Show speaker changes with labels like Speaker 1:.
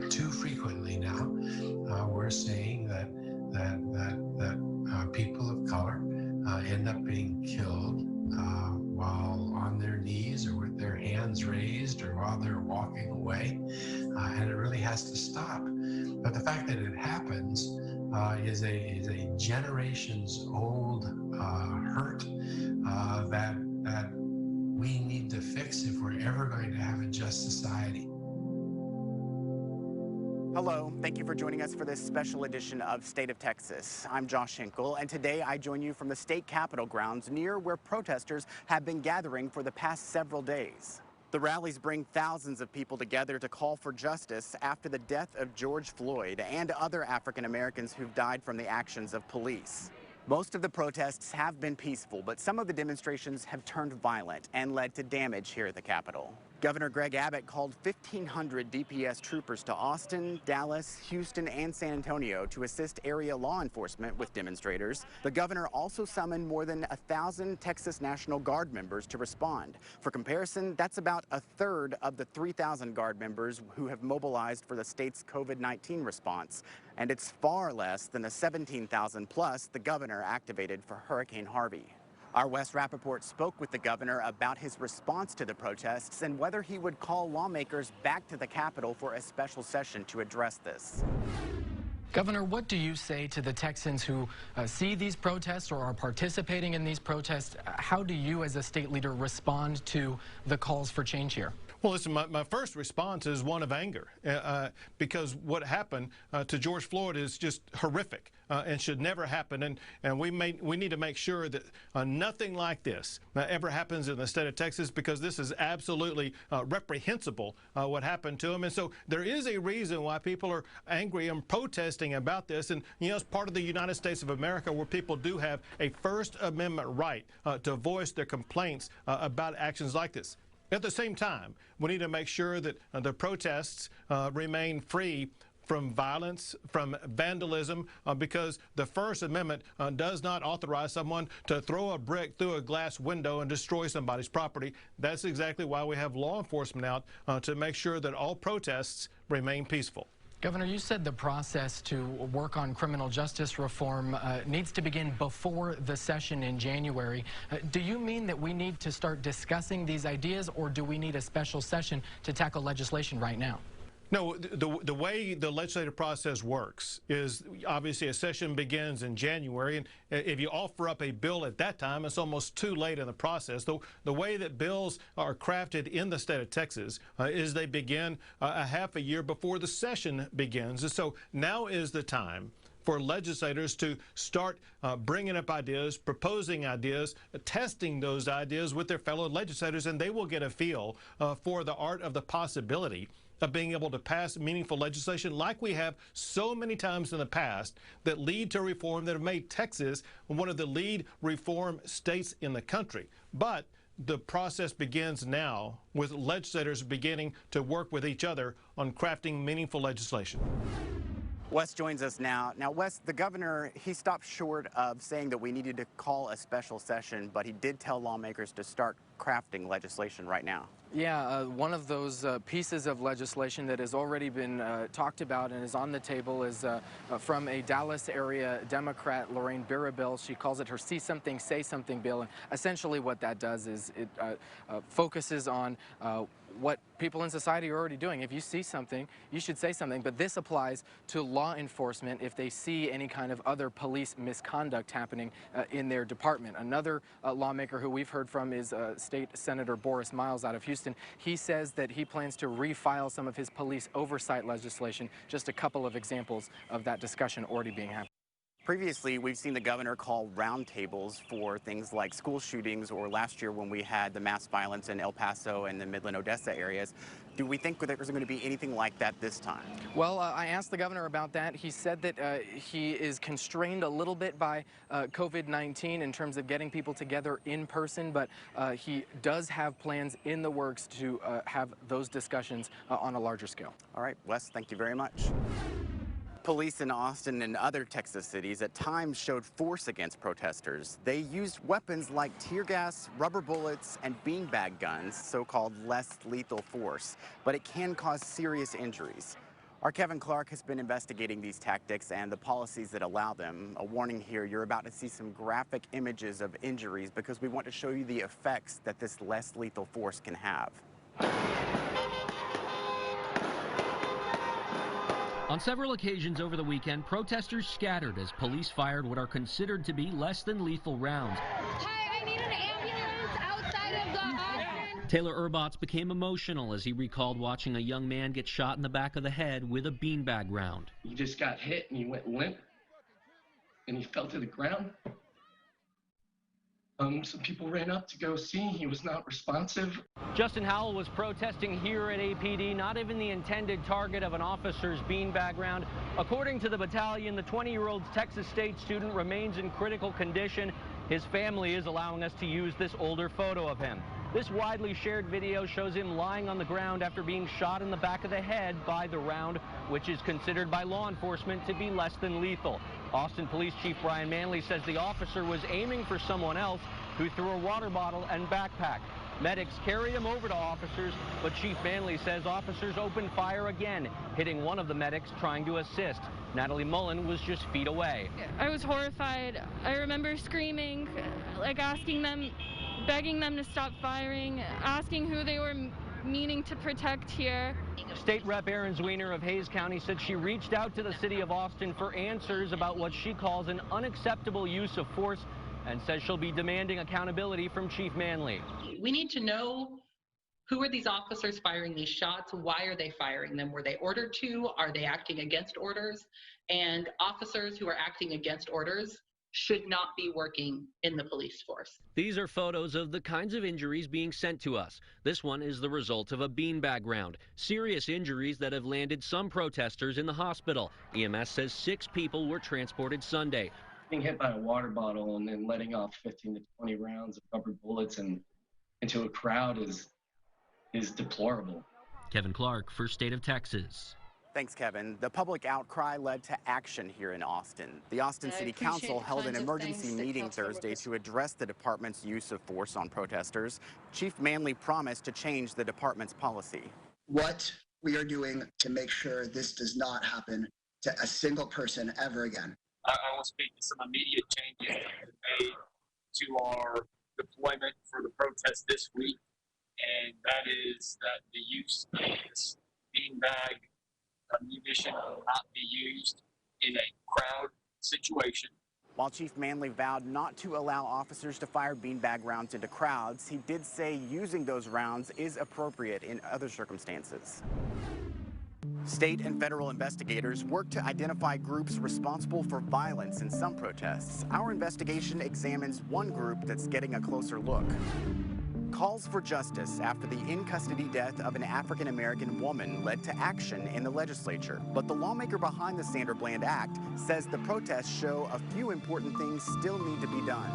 Speaker 1: too frequently now, we're seeing that people of color end up being killed while on their knees or with their hands raised or while they're walking away, and it really has to stop. But the fact that it happens is a generations old hurt that we need to fix if we're ever going to have a just society.
Speaker 2: Hello, thank you for joining us for this special edition of State of Texas. I'm Josh Hinkle, and today I join you from the state capitol grounds near where protesters have been gathering for the past several days. The rallies bring thousands of people together to call for justice after the death of George Floyd and other African Americans who've died from the actions of police. Most of the protests have been peaceful, but some of the demonstrations have turned violent and led to damage here at the Capitol. Governor Greg Abbott called 1,500 DPS troopers to Austin, Dallas, Houston, and San Antonio to assist area law enforcement with demonstrators. The governor also summoned more than 1,000 Texas National Guard members to respond. For comparison, that's about a third of the 3,000 Guard members who have mobilized for the state's COVID-19 response. And it's far less than the 17,000 plus the governor activated for Hurricane Harvey. Our Wes Rappaport spoke with the governor about his response to the protests and whether he would call lawmakers back to the Capitol for a special session to address this.
Speaker 3: Governor, what do you say to the Texans who see these protests or are participating in these protests? How do you as a state leader respond to the calls for change here?
Speaker 4: Well, listen, my first response is one of anger because what happened to George Floyd is just horrific and should never happen. And we need to make sure that nothing like this ever happens in the state of Texas, because this is absolutely reprehensible what happened to him. And so there is a reason why people are angry and protesting about this. And, you know, it's part of the United States of America where people do have a First Amendment right to voice their complaints about actions like this. At the same time, we need to make sure that the protests remain free from violence, from vandalism, because the First Amendment does not authorize someone to throw a brick through a glass window and destroy somebody's property. That's exactly why we have law enforcement out to make sure that all protests remain peaceful.
Speaker 3: Governor, you said the process to work on criminal justice reform needs to begin before the session in January. Do you mean that we need to start discussing these ideas, or do we need a special session to tackle legislation right now?
Speaker 4: No, the way the legislative process works is obviously a session begins in January, and if you offer up a bill at that time, it's almost too late in the process. The way that bills are crafted in the state of Texas is they begin a half a year before the session begins. And so now is the time for legislators to start bringing up ideas, proposing ideas, testing those ideas with their fellow legislators, and they will get a feel for the art of the possibility of being able to pass meaningful legislation like we have so many times in the past that lead to reform that have made Texas one of the lead reform states in the country. But the process begins now with legislators beginning to work with each other on crafting meaningful legislation.
Speaker 2: Wes joins us now. Now, Wes, the governor, he stopped short of saying that we needed to call a special session, but he did tell lawmakers to start crafting legislation right now.
Speaker 5: Yeah, one of those pieces of legislation that has already been talked about and is on the table is from a Dallas area Democrat, Lorraine Birabil. She calls it her See Something, Say Something bill. And essentially what that does is it focuses on what people in society are already doing. If you see something, you should say something. But this applies to law enforcement if they see any kind of other police misconduct happening in their department. Another lawmaker who we've heard from is State Senator Boris Miles out of Houston. He says that he plans to refile some of his police oversight legislation. Just a couple of examples of that discussion already being happened.
Speaker 2: Previously, we've seen the governor call roundtables for things like school shootings, or last year when we had the mass violence in El Paso and the Midland, Odessa areas. Do we think there's going to be anything like that this time?
Speaker 5: Well, I asked the governor about that. He said that he is constrained a little bit by COVID-19 in terms of getting people together in person, but he does have plans in the works to have those discussions on a larger scale.
Speaker 2: All right, Wes, thank you very much. Police in Austin and other Texas cities at times showed force against protesters. They used weapons like tear gas, rubber bullets, and beanbag guns, so-called less lethal force. But it can cause serious injuries. Our Kevin Clark has been investigating these tactics and the policies that allow them. A warning here, you're about to see some graphic images of injuries because we want to show you the effects that this less lethal force can have.
Speaker 6: On several occasions over the weekend, protesters scattered as police fired what are considered to be less than lethal rounds.
Speaker 7: Hi, I need an ambulance outside of the Austin.
Speaker 6: Taylor Urbotz became emotional as he recalled watching a young man get shot in the back of the head with a beanbag round.
Speaker 8: He just got hit and he went limp and he fell to the ground. Some people ran up to go see. He was not responsive.
Speaker 6: Justin Howell was protesting here at APD, not even the intended target of an officer's beanbag round. According to the battalion, the 20-year-old Texas State student remains in critical condition. His family is allowing us to use this older photo of him. This widely shared video shows him lying on the ground after being shot in the back of the head by the round, which is considered by law enforcement to be less than lethal. Austin Police Chief Brian Manley says the officer was aiming for someone else who threw a water bottle and backpack. Medics carried him over to officers, but Chief Manley says officers opened fire again, hitting one of the medics trying to assist. Natalie Mullen was just feet away.
Speaker 7: I was horrified. I remember screaming, like asking them, begging them to stop firing, asking who they were meaning to protect here.
Speaker 6: State Rep Erin Zwiener of Hayes County said she reached out to the city of Austin for answers about what she calls an unacceptable use of force and says she'll be demanding accountability from Chief Manley.
Speaker 9: We need to know who are these officers firing these shots? Why are they firing them? Were they ordered to? Are they acting against orders? And officers who are acting against orders should not be working in the police force.
Speaker 6: These are photos of the kinds of injuries being sent to us. This one is the result of a beanbag round. Serious injuries that have landed some protesters in the hospital. EMS says 6 people were transported Sunday.
Speaker 8: Being hit by a water bottle and then letting off 15 to 20 rounds of rubber bullets and into a crowd is deplorable.
Speaker 6: Kevin Clark for State of Texas.
Speaker 2: Thanks, Kevin. The public outcry led to action here in Austin. The Austin City Council held an emergency meeting Thursday to address the department's use of force on protesters. Chief Manley promised to change the department's policy.
Speaker 10: What we are doing to make sure this does not happen to a single person ever again.
Speaker 11: I will speak to some immediate changes made to our deployment for the protest this week, and that is that the use of this beanbag ammunition will not be used in a crowd situation.
Speaker 2: While Chief Manley vowed not to allow officers to fire beanbag rounds into crowds, he did say using those rounds is appropriate in other circumstances. State and federal investigators work to identify groups responsible for violence in some protests. Our investigation examines one group that's getting a closer look. Calls for justice after the in-custody death of an African-American woman led to action in the legislature. But the lawmaker behind the Sandra Bland Act says the protests show a few important things still need to be done.